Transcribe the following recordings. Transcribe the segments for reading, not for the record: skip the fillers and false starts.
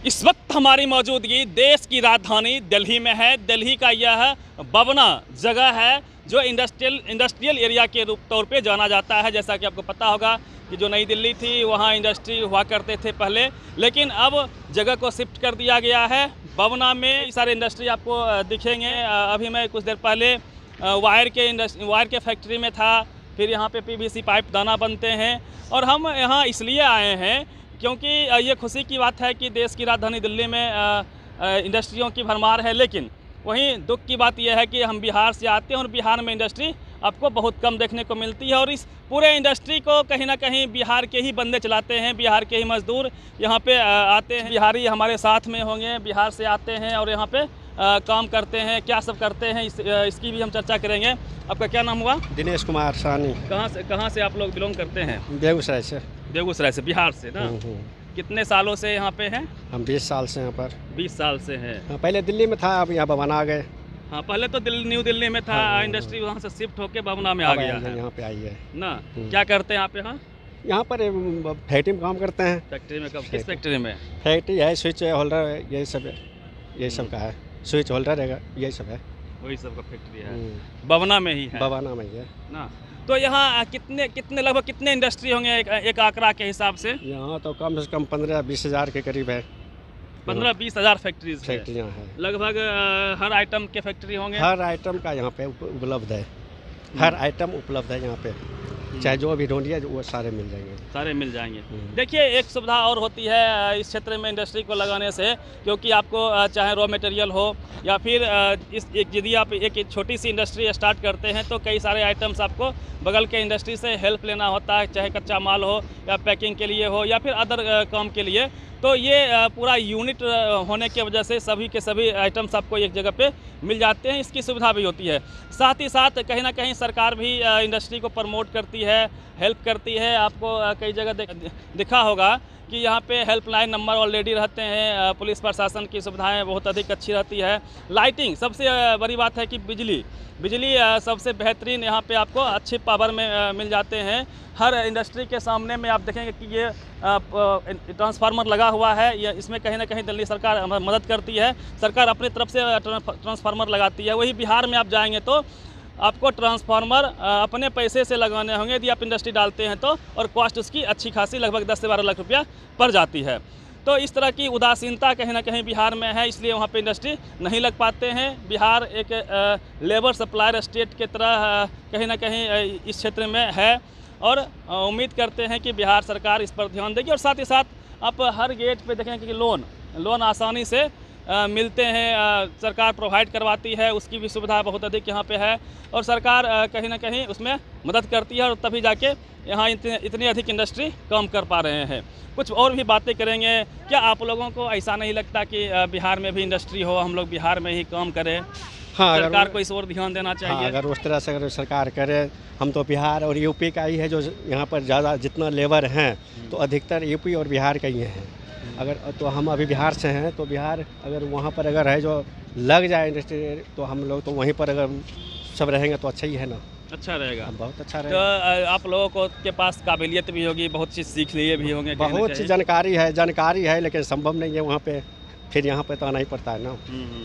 इस वक्त हमारी मौजूदगी देश की राजधानी दिल्ली में है। दिल्ली का यह बवना जगह है जो इंडस्ट्रियल एरिया के तौर पे जाना जाता है। जैसा कि आपको पता होगा कि जो नई दिल्ली थी वहाँ इंडस्ट्री हुआ करते थे पहले, लेकिन अब जगह को शिफ्ट कर दिया गया है। बवना में सारे इंडस्ट्री आपको दिखेंगे। अभी मैं कुछ देर पहले वायर के फैक्ट्री में था, फिर यहाँ पे पीवीसी पाइप दाना बनते हैं। और हम यहाँ इसलिए आए हैं क्योंकि ये खुशी की बात है कि देश की राजधानी दिल्ली में इंडस्ट्रियों की भरमार है, लेकिन वहीं दुख की बात यह है कि हम बिहार से आते हैं और बिहार में इंडस्ट्री आपको बहुत कम देखने को मिलती है। और इस पूरे इंडस्ट्री को कहीं ना कहीं बिहार के ही बंदे चलाते हैं, बिहार के ही मजदूर यहाँ पे आते हैं। बिहारी हमारे साथ में होंगे, बिहार से आते हैं और यहाँ पे काम करते हैं। क्या सब करते हैं इसकी भी हम चर्चा करेंगे। आपका क्या नाम हुआ? दिनेश कुमार सानी। कहाँ से आप लोग बिलोंग करते हैं? बेगूसराय से। बेगूसराय से, बिहार से ना? कितने सालों से यहाँ पे हैं? हम 20 साल से यहाँ पर। 20 साल से हैं। हाँ, पहले दिल्ली में था, अब यहाँ बवना आ गए। हाँ, पहले तो न्यू दिल्ली में था। हाँ, इंडस्ट्री वहाँ से शिफ्ट होके बवना में आ गया है। यहाँ पे आई है ना? क्या करते हैं आप यहाँ? यहाँ पर फैक्ट्री में काम करते हैं। फैक्ट्री में? किस फैक्ट्री में? फैक्ट्री है, स्विच होल्डर, यही सब है, यही सब का है। स्विच होल्डर है, यही सब है। वही सब का फैक्ट्री है, बवना में ही है। बवना में ही है ना? तो यहाँ कितने लगभग कितने इंडस्ट्री होंगे एक आंकड़ा के हिसाब से? यहाँ तो कम से कम 15-20 हज़ार के करीब है। 15-20 हज़ार फैक्ट्रियाँ है। लगभग हर आइटम के फैक्ट्री होंगे? हर आइटम का यहाँ पे उपलब्ध है। हर आइटम उपलब्ध है यहाँ पे, चाहे जो भी ढूंढिए वो सारे मिल जाएंगे। सारे मिल जाएंगे। देखिए, एक सुविधा और होती है इस क्षेत्र में इंडस्ट्री को लगाने से, क्योंकि आपको चाहे रॉ मटेरियल हो या फिर यदि आप एक छोटी सी इंडस्ट्री स्टार्ट करते हैं तो कई सारे आइटम्स आपको बगल के इंडस्ट्री से हेल्प लेना होता है, चाहे कच्चा माल हो या पैकिंग के लिए हो या फिर अदर काम के लिए। तो ये पूरा यूनिट होने की वजह से सभी के सभी आइटम्स आपको एक जगह पे मिल जाते हैं। इसकी सुविधा भी होती है। साथ ही साथ कहीं ना कहीं सरकार भी इंडस्ट्री को प्रमोट करती है, हेल्प करती है। आपको कई जगह दिखा होगा कि यहाँ पे हेल्पलाइन नंबर ऑलरेडी रहते हैं। पुलिस प्रशासन की सुविधाएं बहुत अधिक अच्छी रहती है। लाइटिंग, सबसे बड़ी बात है कि बिजली सबसे बेहतरीन यहाँ पे आपको अच्छी पावर में मिल जाते हैं। हर इंडस्ट्री के सामने में आप देखेंगे कि ये ट्रांसफार्मर लगा हुआ है। ये इसमें कहीं ना कहीं दिल्ली सरकार मदद करती है। सरकार अपनी तरफ से ट्रांसफार्मर लगाती है। वही बिहार में आप जाएंगे तो आपको ट्रांसफार्मर अपने पैसे से लगाने होंगे यदि आप इंडस्ट्री डालते हैं तो, और कॉस्ट उसकी अच्छी खासी लगभग 10 से 12 लाख रुपया पड़ जाती है। तो इस तरह की उदासीनता कहीं ना कहीं बिहार में है, इसलिए वहाँ पे इंडस्ट्री नहीं लग पाते हैं। बिहार एक लेबर सप्लायर स्टेट के तरह कहीं ना कहीं इस क्षेत्र में है और उम्मीद करते हैं कि बिहार सरकार इस पर ध्यान देगी। और साथ ही साथ आप हर गेट पे देखेंगे कि लोन आसानी से मिलते हैं, सरकार प्रोवाइड करवाती है। उसकी भी सुविधा बहुत अधिक यहाँ पे है और सरकार कहीं ना कहीं उसमें मदद करती है और तभी जाके यहाँ इतनी अधिक इंडस्ट्री काम कर पा रहे हैं। कुछ और भी बातें करेंगे। क्या आप लोगों को ऐसा नहीं लगता कि बिहार में भी इंडस्ट्री हो, हम लोग बिहार में ही काम करें? हाँ, सरकार को इस ओर ध्यान देना चाहिए। हाँ, अगर उस तरह से अगर सरकार करे। हम तो बिहार और यूपी का ही है, जो यहाँ पर ज़्यादा जितना लेबर हैं तो अधिकतर यूपी और बिहार का ही हैं। अगर तो हम अभी बिहार से हैं तो बिहार अगर वहाँ पर अगर है जो लग जाए इंडस्ट्री तो हम लोग तो वहीं पर अगर सब रहेंगे तो अच्छा ही है ना? अच्छा रहेगा, बहुत अच्छा रहेगा। तो आप लोगों को के पास काबिलियत भी होगी, बहुत चीज़ सीख लिए भी होंगे, बहुत सी जानकारी है लेकिन संभव नहीं है वहाँ पे, फिर यहाँ पे तो आना ही पड़ता है ना।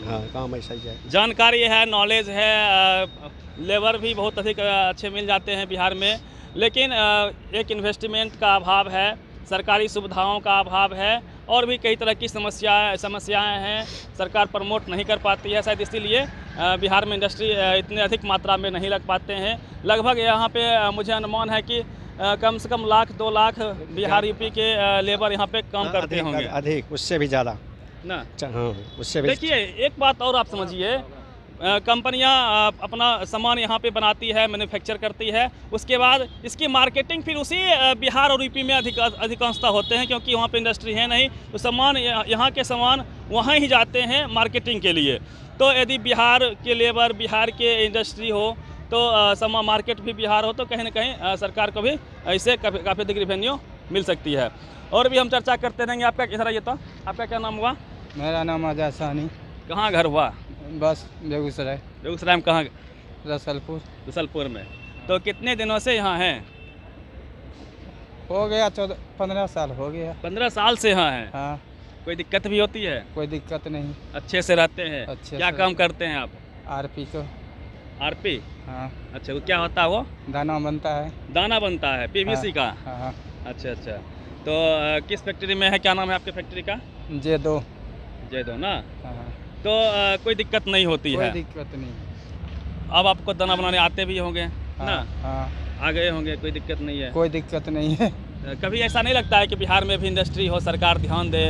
हाँ, काम ऐसा ही है। जानकारी है, नॉलेज है, लेबर भी बहुत अधिक अच्छे मिल जाते हैं बिहार में, लेकिन एक इन्वेस्टमेंट का अभाव है, सरकारी सुविधाओं का अभाव है और भी कई तरह की समस्याएं हैं। सरकार प्रमोट नहीं कर पाती है, शायद इसीलिए बिहार में इंडस्ट्री इतने अधिक मात्रा में नहीं लग पाते हैं। लगभग यहाँ पे मुझे अनुमान है कि कम से कम 1-2 लाख बिहार यूपी के लेबर यहाँ पे काम करते होंगे। अधिक, उससे भी ज़्यादा ना? हाँ, उससे भी। देखिए, एक बात और आप समझिए, कंपनियां अपना सामान यहाँ पे बनाती है, मैन्युफैक्चर करती है, उसके बाद इसकी मार्केटिंग फिर उसी बिहार और यूपी में अधिकांशता होते हैं, क्योंकि वहाँ पे इंडस्ट्री है नहीं। तो सामान यहाँ के सामान वहाँ ही जाते हैं मार्केटिंग के लिए। तो यदि बिहार के लेबर, बिहार के इंडस्ट्री हो तो सामान मार्केट भी बिहार हो तो कहीं ना कहीं सरकार को भी ऐसे काफ़ी अधिक रेवेन्यू मिल सकती है। और भी हम चर्चा करते रहेंगे। आपका इधर आइए तो, आपका क्या नाम हुआ? मेरा नाम आजाद सानी। कहाँ घर हुआ? बस बेगूसराय। बेगूसराय में कहाँ? रसलपुर में। तो कितने दिनों से यहाँ हैं? हो गया 15 साल हो गया। 15 साल से यहाँ हैं? हाँ। कोई दिक्कत भी होती है? कोई दिक्कत नहीं। अच्छे से रहते हैं? अच्छे क्या से। काम करते हैं आप? आरपी को। आरपी? हाँ, अच्छा, वो क्या होता है वो? दाना बनता है। दाना बनता है पीवीसी का? हाँ हाँ। अच्छा अच्छा। तो किस फैक्ट्री में है, क्या नाम है आपके फैक्ट्री का? J2। जय दो ना। हाँ हाँ। तो कोई दिक्कत नहीं होती कोई है? दिक्कत नहीं। अब आपको दाना बनाने आते भी होंगे हाँ, ना? हाँ, आ गए होंगे, कोई दिक्कत नहीं है? कोई दिक्कत नहीं है। कभी ऐसा नहीं लगता है कि बिहार में भी इंडस्ट्री हो, सरकार ध्यान दे,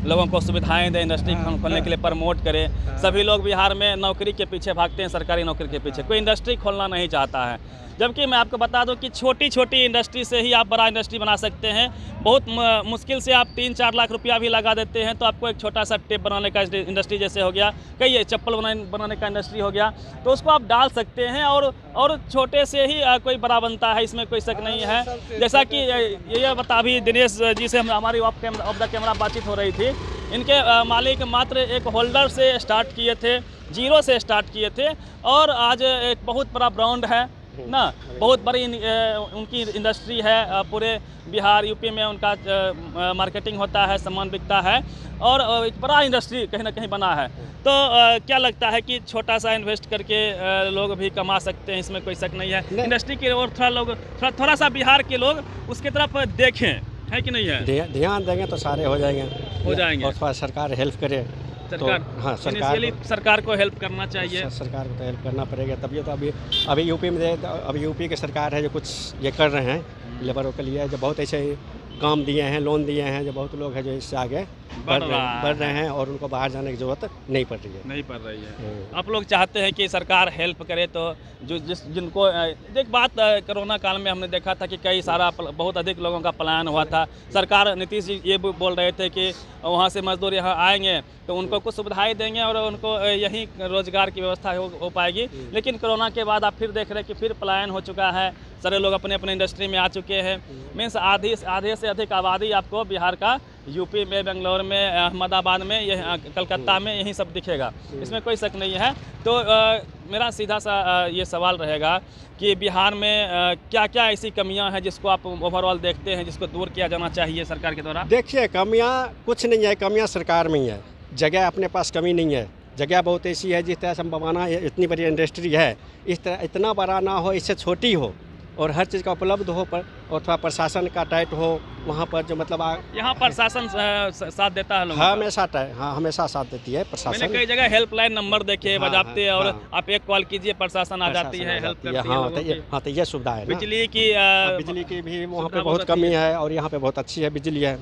लोगों को सुविधाएं दे, इंडस्ट्री खोलने के लिए प्रमोट करे? सभी लोग बिहार में नौकरी के पीछे भागते हैं, सरकारी नौकरी के पीछे, कोई इंडस्ट्री खोलना नहीं चाहता है। जबकि मैं आपको बता दूं कि छोटी छोटी इंडस्ट्री से ही आप बड़ा इंडस्ट्री बना सकते हैं। बहुत मुश्किल से आप 3-4 लाख रुपया भी लगा देते हैं तो आपको एक छोटा सा टेप बनाने का इंडस्ट्री जैसे हो गया, कई चप्पल बनाने का इंडस्ट्री हो गया, तो उसको आप डाल सकते हैं और छोटे से ही कोई बड़ा बनता है, इसमें कोई शक नहीं है। जैसा कि ये बता भी दिनेश जी से हमारी ऑफ द कैमरा बातचीत हो रही थी, इनके मालिक मात्र एक होल्डर से स्टार्ट किए थे, 0 से स्टार्ट किए थे और आज एक बहुत बड़ा ब्रांड है ना, बहुत बड़ी उनकी इंडस्ट्री है। पूरे बिहार यूपी में उनका मार्केटिंग होता है, सामान बिकता है और एक बड़ा इंडस्ट्री कहीं ना कहीं बना है। तो क्या लगता है कि छोटा सा इन्वेस्ट करके लोग भी कमा सकते हैं, इसमें कोई शक नहीं है। इंडस्ट्री की ओर थोड़ा सा बिहार के लोग उसकी तरफ देखें, है कि नहीं है? ध्यान देंगे तो सारे हो जाएंगे और थोड़ा सरकार हेल्प करे सरकार, तो हाँ सरकार को हेल्प करना चाहिए। सरकार को तो हेल्प करना पड़ेगा, तभी तो अभी यूपी में अभी यूपी की सरकार है जो कुछ ये कर रहे हैं लेबरों के लिए, जो बहुत ऐसे काम दिए हैं, लोन दिए हैं, जो बहुत लोग हैं जो इससे आगे बढ़ रहे हैं और उनको बाहर जाने की जरूरत नहीं पड़ रही है। आप लोग चाहते हैं कि सरकार हेल्प करे, तो जिनको एक बात कोरोना काल में हमने देखा था कि कई सारा बहुत अधिक लोगों का पलायन हुआ था। सरकार नीतीश जी ये बोल रहे थे कि वहाँ से मजदूर यहाँ आएंगे तो उनको कुछ सुविधाएं देंगे और उनको यही रोजगार की व्यवस्था हो पाएगी। लेकिन कोरोना के बाद आप फिर देख रहे हैं कि फिर पलायन हो चुका है, सारे लोग अपने अपने इंडस्ट्री में आ चुके हैं। मीन्स आधे से अधिक आबादी आपको बिहार का यूपी में, बेंगलोर में, अहमदाबाद में, कलकत्ता में यही सब दिखेगा, इसमें कोई शक नहीं है। तो मेरा सीधा सा ये सवाल रहेगा कि बिहार में क्या क्या ऐसी कमियां हैं जिसको आप ओवरऑल देखते हैं, जिसको दूर किया जाना चाहिए सरकार के द्वारा? देखिए, कमियां कुछ नहीं है, कमियां सरकार में ही है। जगह अपने पास कमी नहीं है, जगह बहुत ऐसी है जिस तरह से हम बनाना, इतनी बड़ी इंडस्ट्री है, इस तरह इतना बड़ा ना हो, इससे छोटी हो और हर चीज़ का उपलब्ध हो पर, और थोड़ा प्रशासन का टाइट हो वहाँ पर, जो मतलब यहाँ प्रशासन साथ देता है लोगों का? हमेशा साथ देती है प्रशासन। मैंने कई जगह हेल्पलाइन नंबर देखे बजाते और आप एक कॉल कीजिए प्रशासन आ जाती है, हेल्प करती है। हाँ, तो ये सुविधा है। बिजली की भी वहाँ पे बहुत कमी है और यहाँ पे बहुत अच्छी है बिजली है।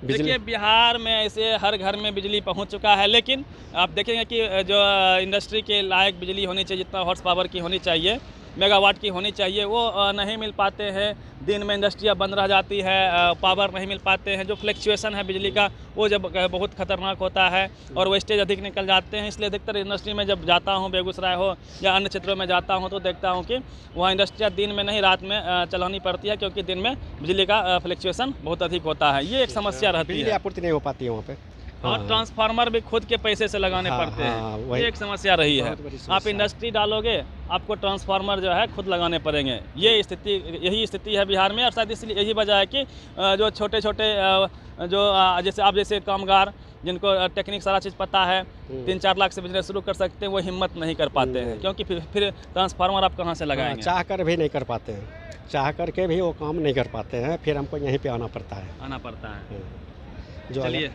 देखिए, बिहार में ऐसे हर घर में बिजली पहुंच चुका है, लेकिन आप देखेंगे कि जो इंडस्ट्री के लायक बिजली होनी चाहिए, जितना हॉर्स पावर की होनी चाहिए, मेगावाट की होनी चाहिए, वो नहीं मिल पाते हैं। दिन में इंडस्ट्रियाँ बंद रह जाती है, पावर नहीं मिल पाते हैं। जो फ्लक्चुएशन है बिजली का वो जब बहुत खतरनाक होता है और वेस्टेज अधिक निकल जाते हैं। इसलिए अधिकतर इंडस्ट्री में जब जाता हूँ, बेगूसराय हो या अन्य क्षेत्रों में जाता हूँ, तो देखता हूँ कि वहाँ इंडस्ट्रियाँ दिन में नहीं रात में चलानी पड़ती है, क्योंकि दिन में बिजली का फ्लक्चुएशन बहुत अधिक होता है। ये एक समस्या रहती है, बिजली आपूर्ति नहीं हो पाती है वहाँ पे। और ट्रांसफार्मर भी खुद के पैसे से लगाने पड़ते हैं। ये एक समस्या रही है। आप इंडस्ट्री डालोगे, आपको ट्रांसफार्मर जो है खुद लगाने पड़ेंगे। यही स्थिति है बिहार में, और शायद इसलिए यही वजह है कि जो छोटे छोटे जैसे कामगार जिनको टेक्निक सारा चीज़ पता है, 3-4 लाख से बिजनेस शुरू कर सकते हैं, वो हिम्मत नहीं कर पाते हैं, क्योंकि फिर ट्रांसफार्मर आप कहाँ से लगाएंगे? चाह कर भी नहीं कर पाते हैं, चाह करके भी वो काम नहीं कर पाते हैं, फिर हमको यहीं पे आना पड़ता है। चलिए,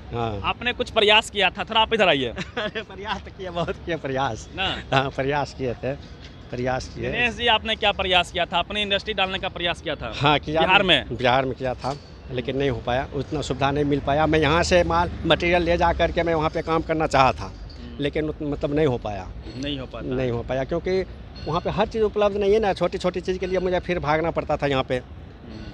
आपने कुछ प्रयास किया था, थोड़ा आप इधर आइए। प्रयास तो किया, बहुत किया प्रयास ना। हाँ, प्रयास किए थे, प्रयास किए। दिनेश जी, आपने क्या प्रयास किया था? अपनी इंडस्ट्री डालने का प्रयास किया था? हाँ, किया बिहार में किया था, लेकिन नहीं हो पाया, उतना सुविधा नहीं मिल पाया। मैं यहाँ से मटेरियल ले जा करके मैं वहाँ पे काम करना चाहा था, लेकिन मतलब नहीं हो पाया क्योंकि वहाँ पे हर चीज़ उपलब्ध नहीं है ना। छोटी छोटी चीज़ के लिए मुझे फिर भागना पड़ता था यहाँ पे,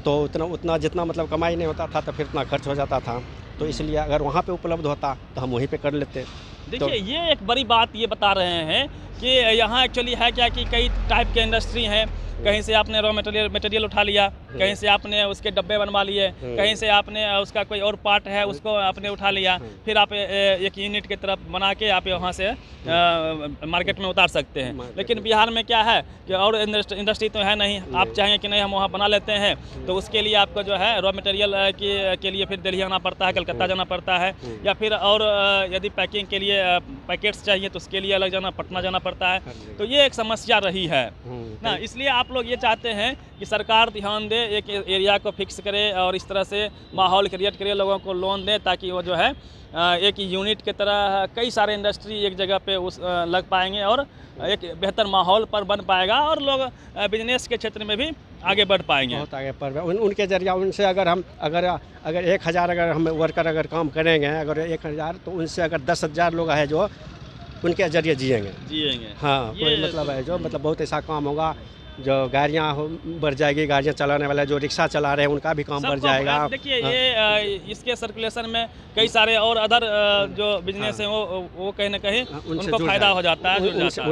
तो उतना जितना मतलब कमाई नहीं होता था, तो फिर उतना खर्च हो जाता था। तो इसलिए अगर वहाँ पे उपलब्ध होता तो हम वहीं पे कर लेते। देखिए, ये एक बड़ी बात ये बता रहे हैं कि यहाँ एक्चुअली है क्या कि कई टाइप के इंडस्ट्री हैं। कहीं से आपने रॉ मटेरियल उठा लिया, कहीं से आपने उसके डब्बे बनवा लिए, कहीं से आपने उसका कोई और पार्ट है उसको आपने उठा लिया, फिर आप एक यूनिट की तरफ बना के आप वहाँ से मार्केट में उतार सकते हैं। लेकिन बिहार में क्या है कि और इंडस्ट्री तो है नहीं, आप चाहेंगे कि नहीं हम वहाँ बना लेते हैं, तो उसके लिए आपको जो है रॉ मटेरियल के लिए फिर दिल्ली आना पड़ता है, कलकत्ता जाना पड़ता है, या फिर और यदि पैकिंग के लिए पैकेट्स चाहिए तो उसके लिए अलग जाना, पटना जाना पड़ता है। तो ये एक समस्या रही है ना, इसलिए आप लोग ये चाहते हैं कि सरकार ध्यान दे, एक एरिया को फिक्स करे और इस तरह से माहौल क्रिएट करे, लोगों को लोन दे, ताकि वो जो है एक यूनिट की तरह कई सारे इंडस्ट्री एक जगह पे लग पाएंगे और एक बेहतर माहौल पर बन पाएगा और लोग बिजनेस के क्षेत्र में भी आगे बढ़ पाएंगे। बहुत आगे बढ़ उनके जरिए उनसे अगर हम अगर 1000 अगर हम वर्कर अगर काम करेंगे, अगर 1000 तो उनसे अगर 10,000 लोग है जो उनके जरिए जिएंगे। हाँ, कोई मतलब है जो मतलब बहुत ऐसा काम होगा, जो गाड़ियाँ बढ़ जाएगी, गाड़ियाँ चलाने वाले जो रिक्शा चला रहे हैं उनका भी काम बढ़ जाएगा। देखिए ये इसके सर्कुलेशन में कई सारे और अदर जो बिजनेस हैं वो कहीं ना कहीं उनको फायदा हो जाता है,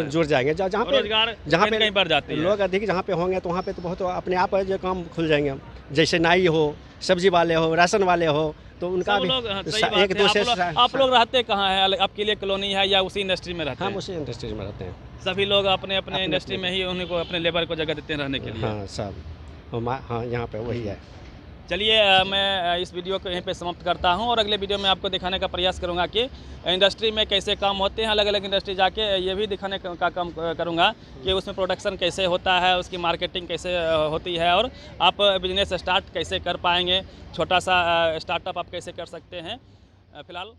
जुड़ जाएंगे। जहाँ पे कहीं बढ़ जाते हैं लोग अधिक जहाँ पे होंगे तो वहाँ पे तो बहुत अपने आप जो काम खुल जाएंगे। जैसे नाई हो, सब्जी वाले हो, राशन वाले हो, तो उनका भी एक दूसरे से। आप लोग रहते कहाँ हैं? आपके लिए कॉलोनी है या उसी इंडस्ट्री में रहते हैं? हम उसी इंडस्ट्री में रहते हैं। सभी लोग अपने अपने इंडस्ट्री में ही उन्हीं को अपने लेबर को जगह देते हैं रहने के लिए। हाँ सब हाँ यहाँ पे वही है। चलिए मैं इस वीडियो को यहीं पे समाप्त करता हूं और अगले वीडियो में आपको दिखाने का प्रयास करूंगा कि इंडस्ट्री में कैसे काम होते हैं, अलग अलग इंडस्ट्री जाके ये भी दिखाने का काम करूंगा कि उसमें प्रोडक्शन कैसे होता है, उसकी मार्केटिंग कैसे होती है और आप बिजनेस स्टार्ट कैसे कर पाएंगे, छोटा सा स्टार्टअप आप कैसे कर सकते हैं। फिलहाल